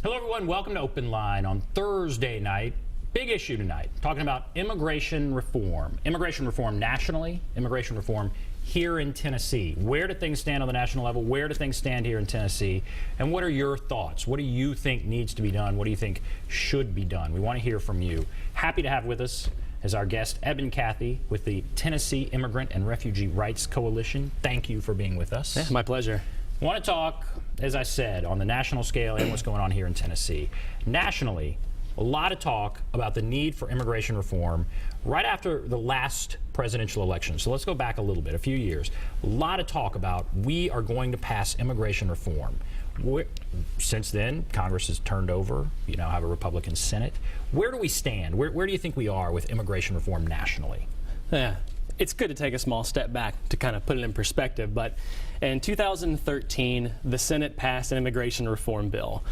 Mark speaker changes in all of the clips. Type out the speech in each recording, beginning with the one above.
Speaker 1: Hello everyone, welcome to OpenLine on Thursday night. Big issue tonight, talking about immigration reform. Immigration reform nationally, immigration reform here in Tennessee. Where do things stand on the national level? Where do things stand here in Tennessee? And what are your thoughts? What do you think needs to be done? What do you think should be done? We want to hear from you. Happy to have with us as our guest Eben Cathey with the Tennessee Immigrant and Refugee Rights Coalition. Thank you for being with us.
Speaker 2: Yeah, my pleasure.
Speaker 1: I want to talk, as I said, on the national scale and what's going on here in Tennessee. Nationally, a lot of talk about the need for immigration reform right after the last presidential election. So let's go back a little bit, a few years. A lot of talk about we are going to pass immigration reform. Since then, Congress has turned over. You now have a Republican Senate. Where do we stand? Where do you think we are with immigration reform nationally?
Speaker 2: Yeah. It's good to take a small step back to kind of put it in perspective, but in 2013, the Senate passed an immigration reform bill.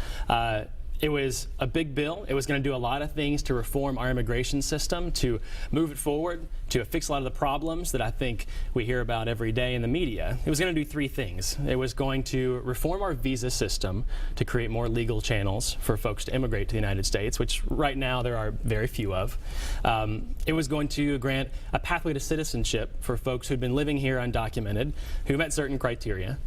Speaker 2: It was a big bill. It was going to do a lot of things to reform our immigration system, to move it forward, to fix a lot of the problems that I think we hear about every day in the media. It was going to do three things. It was going to reform our visa system to create more legal channels for folks to immigrate to the United States, which right now there are very few of. It was going to grant a pathway to citizenship for folks who'd been living here undocumented, who met certain criteria.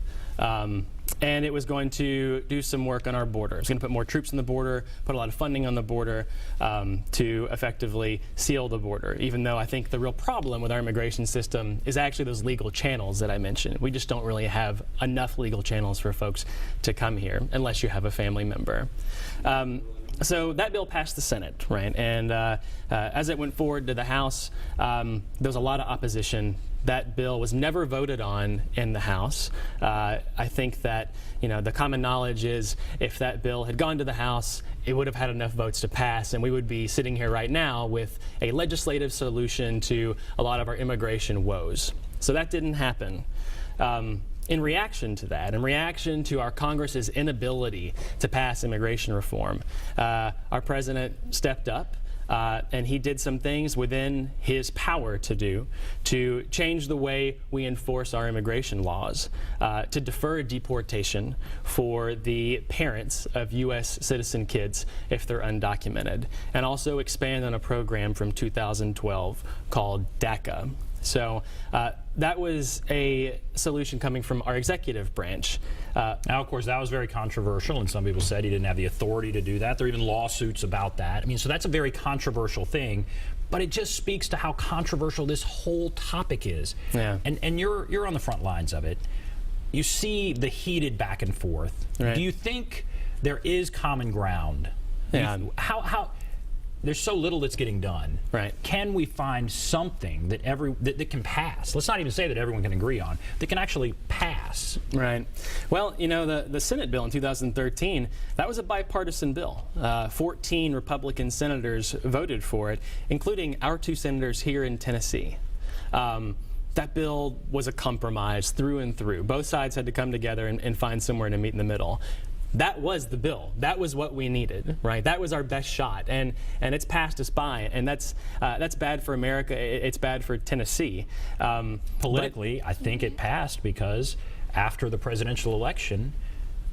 Speaker 2: And it was going to do some work on our border. It's going to put more troops on the border, put a lot of funding on the border to effectively seal the border, even though I think the real problem with our immigration system is actually those legal channels that I mentioned. We just don't really have enough legal channels for folks to come here unless you have a family member. So that bill passed the Senate, right? And as it went forward to the House, there was a lot of opposition. That bill was never voted on in the House. I think that, you know, the common knowledge is if that bill had gone to the House, it would have had enough votes to pass, and we would be sitting here right now with a legislative solution to a lot of our immigration woes. So that didn't happen. In reaction to that, in reaction to our Congress's inability to pass immigration reform, our president stepped up and he did some things within his power to do to change the way we enforce our immigration laws, to defer deportation for the parents of U.S. citizen kids if they're undocumented, and also expand on a program from 2012 called DACA. So that was a solution coming from our executive branch.
Speaker 1: Now, of course, that was very controversial, and some people said he didn't have the authority to do that. There are even lawsuits about that. I mean, so that's a very controversial thing, but it just speaks to how controversial this whole topic is.
Speaker 2: Yeah.
Speaker 1: And you're on the front lines of it. You see the heated back and forth.
Speaker 2: Right.
Speaker 1: Do you think there is common ground?
Speaker 2: Yeah.
Speaker 1: How there's so little that's getting done.
Speaker 2: Right.
Speaker 1: Can we find something that that can pass? Let's not even say that everyone can agree on, that can actually pass.
Speaker 2: Right. Well, you know, the Senate bill in 2013, that was a bipartisan bill. 14 Republican senators voted for it, including our two senators here in Tennessee. That bill was a compromise through and through. Both sides had to come together and find somewhere to meet in the middle. That was the bill. That was what we needed, right? That was our best shot, and it's passed us by, and that's bad for America. It's bad for Tennessee.
Speaker 1: Politically, I think it passed because after the presidential election,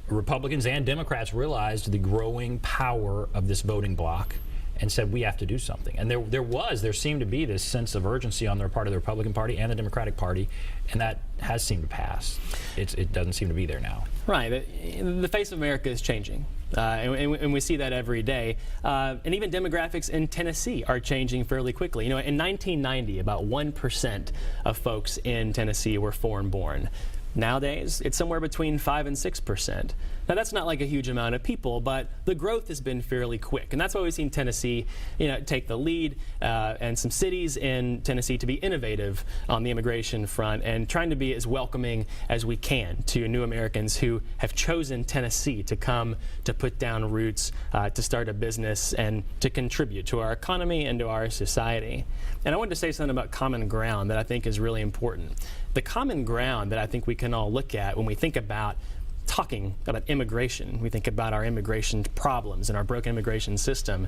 Speaker 1: Republicans and Democrats realized the growing power of this voting bloc and said we have to do something. And there seemed to be this sense of urgency on their part of the Republican Party and the Democratic Party, and that has seemed to pass. It doesn't seem to be there now.
Speaker 2: Right. The face of America is changing, and we see that every day. And even demographics in Tennessee are changing fairly quickly. You know, in 1990, about 1% of folks in Tennessee were foreign-born. Nowadays, it's somewhere between 5 and 6%. Now, that's not like a huge amount of people, but the growth has been fairly quick, and that's why we've seen Tennessee, you know, take the lead, and some cities in Tennessee to be innovative on the immigration front and trying to be as welcoming as we can to new Americans who have chosen Tennessee to come to put down roots, to start a business, and to contribute to our economy and to our society. And I wanted to say something about common ground that I think is really important. The common ground that I think we can all look at when we think about talking about immigration, we think about our immigration problems and our broken immigration system,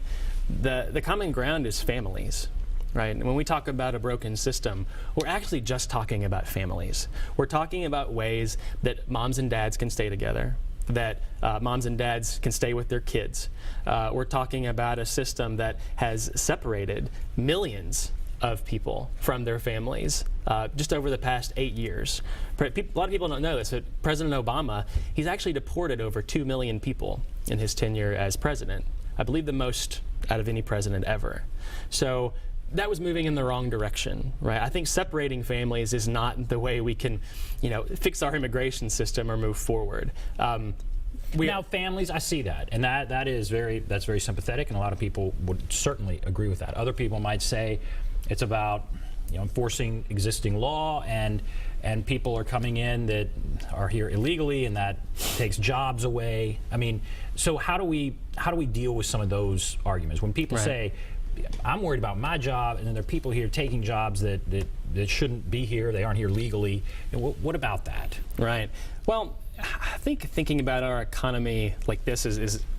Speaker 2: the common ground is families. Right? And when we talk about a broken system, we're actually just talking about families. We're talking about ways that moms and dads can stay together, that moms and dads can stay with their kids. We're talking about a system that has separated millions of people from their families just over the past 8 years. A lot of people don't know this, but President Obama, he's actually deported over 2 million people in his tenure as president. I believe the most out of any president ever. So that was moving in the wrong direction, right? I think separating families is not the way we can, fix our immigration system or move forward.
Speaker 1: Now, families, I see that, and that's very sympathetic, and a lot of people would certainly agree with that. Other people might say it's about enforcing existing law, and people are coming in that are here illegally, and that takes jobs away. I mean, so how do we deal with some of those arguments when people say, I'm worried about my job, and then there are people here taking jobs that shouldn't be here, they aren't here legally. What about that?
Speaker 2: Right. Well, I think thinking about our economy like this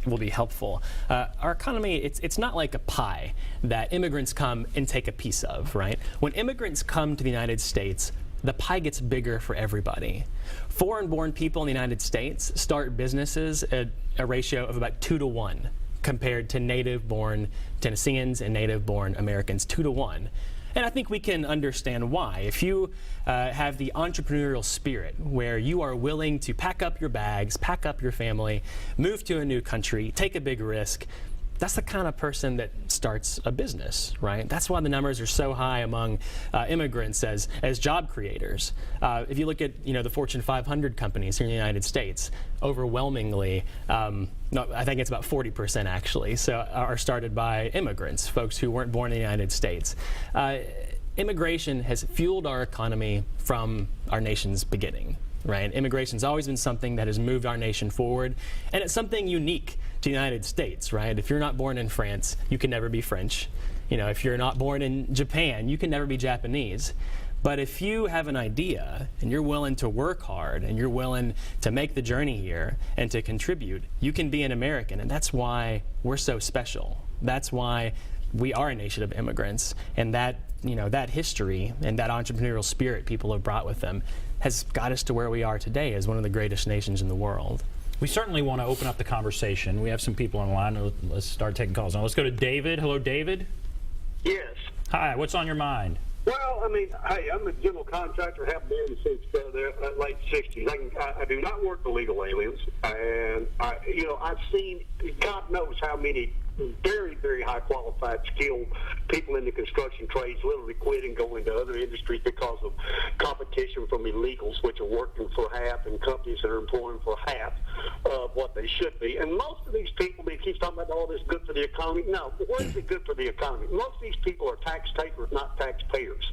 Speaker 2: will be helpful. Our economy, it's not like a pie that immigrants come and take a piece of, right? When immigrants come to the United States, the pie gets bigger for everybody. Foreign-born people in the United States start businesses at a ratio of about 2 to 1 compared to native-born Tennesseans and native-born Americans, 2 to 1. And I think we can understand why. If you have the entrepreneurial spirit where you are willing to pack up your bags, pack up your family, move to a new country, take a big risk, that's the kind of person that starts a business, right? That's why the numbers are so high among immigrants as job creators. If you look at the Fortune 500 companies here in the United States, overwhelmingly, I think it's about 40% actually, so are started by immigrants, folks who weren't born in the United States. Immigration has fueled our economy from our nation's beginning. Right? Immigration's always been something that has moved our nation forward, and it's something unique to the United States, right? If you're not born in France, you can never be French. If you're not born in Japan, you can never be Japanese. But if you have an idea and you're willing to work hard and you're willing to make the journey here and to contribute, you can be an American, and that's why we're so special. That's why we are a nation of immigrants, and that history and that entrepreneurial spirit people have brought with them has got us to where we are today as one of the greatest nations in the world.
Speaker 1: We certainly want to open up the conversation. We have some people on the line. Let's start taking calls now. Let's go to David. Hello, David.
Speaker 3: Yes.
Speaker 1: Hi. What's on your mind?
Speaker 3: Well, I'm a general contractor, have been since the late 60s. I do not work with illegal aliens, and I've seen, God knows how many very, very high qualified, skilled people in the construction trades literally quit and go into other industries because of competition from illegals, which are working for half, and companies that are employing for half of what they should be. And most of these people, they keep talking about all this good for the economy. No, what is it good for the economy? Most of these people are tax takers, not taxpayers.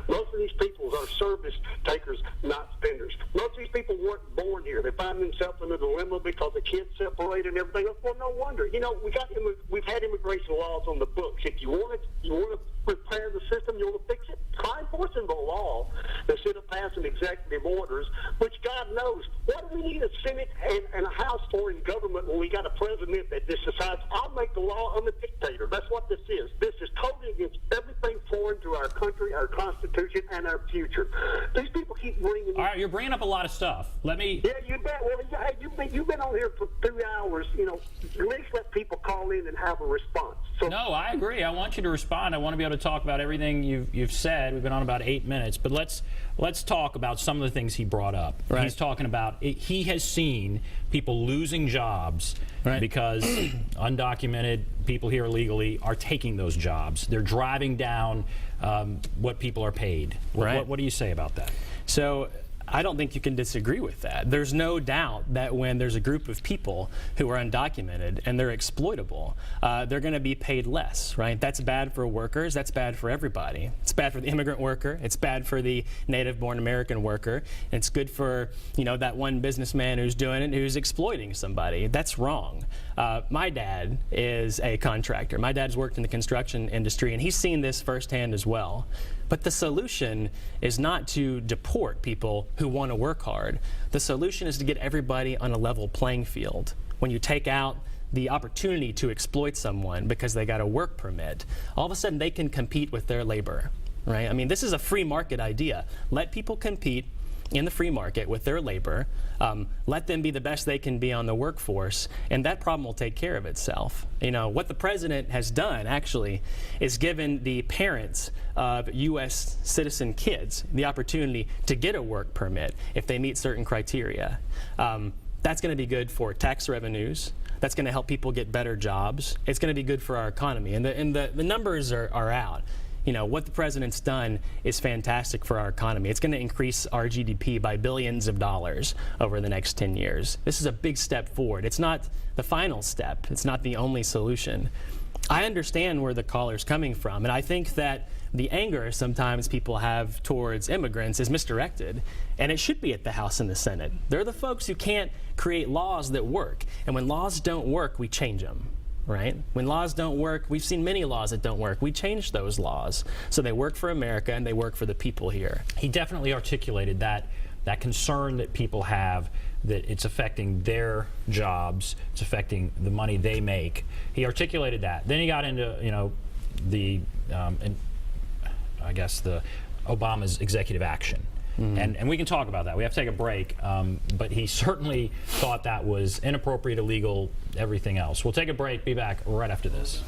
Speaker 3: Most of these people are service takers, not spenders. Most of these people weren't born here. They find themselves in a dilemma because the kids separated and everything else. Well, no wonder. We've had immigration laws on the books. If you want to repair the system, you want to fix it, try enforcing the law instead of passing executive orders, which God knows. What do we need a Senate and a House for in government when we got a president that just decides, I'll make the law, I'm a dictator? That's what this is. This is totally against everything foreign to our country, our Constitution, and our future. These people keep bringing...
Speaker 1: All right, you're bringing up a lot of stuff. Let me...
Speaker 3: Yeah, you bet. Well, you've been on here for 3 hours. At least let people call in and have a response. So,
Speaker 1: no, I agree. I want you to respond. I want to be able to talk about everything you've said. We've been on about 8 minutes, but let's talk about some of the things he brought up.
Speaker 2: Right.
Speaker 1: He's talking about he has seen people losing jobs because undocumented people here illegally are taking those jobs. They're driving down what people are paid.
Speaker 2: Right.
Speaker 1: What do you say about that?
Speaker 2: So I don't think you can disagree with that. There's no doubt that when there's a group of people who are undocumented and they're exploitable, they're going to be paid less, right? That's bad for workers. That's bad for everybody. It's bad for the immigrant worker. It's bad for the native-born American worker. And it's good for, that one businessman who's doing it, who's exploiting somebody. That's wrong. My dad is a contractor. My dad's worked in the construction industry, and he's seen this firsthand as well. But the solution is not to deport people who want to work hard. The solution is to get everybody on a level playing field. When you take out the opportunity to exploit someone because they got a work permit, all of a sudden they can compete with their labor, right? This is a free market idea. Let people compete. in the free market with their labor, let them be the best they can be on the workforce, and that problem will take care of itself. You know, what the president has done actually is given the parents of U.S. citizen kids the opportunity to get a work permit if they meet certain criteria. That's going to be good for tax revenues. That's going to help people get better jobs. It's going to be good for our economy. And the numbers are out. You know, what the president's done is fantastic for our economy. It's going to increase our GDP by billions of dollars over the next 10 years. This is a big step forward. It's not the final step. It's not the only solution. I understand where the caller's coming from, and I think that the anger sometimes people have towards immigrants is misdirected, and it should be at the House and the Senate. They're the folks who can't create laws that work, and when laws don't work, we change them, right? When laws don't work, we've seen many laws that don't work. We change those laws so they work for America and they work for the people here.
Speaker 1: He definitely articulated that concern that people have, that it's affecting their jobs, it's affecting the money they make. He articulated that. Then he got into, you know, I guess the Obama's executive action. And we can talk about that. We have to take a break. But he certainly thought that was inappropriate, illegal, everything else. We'll take a break, be back right after this.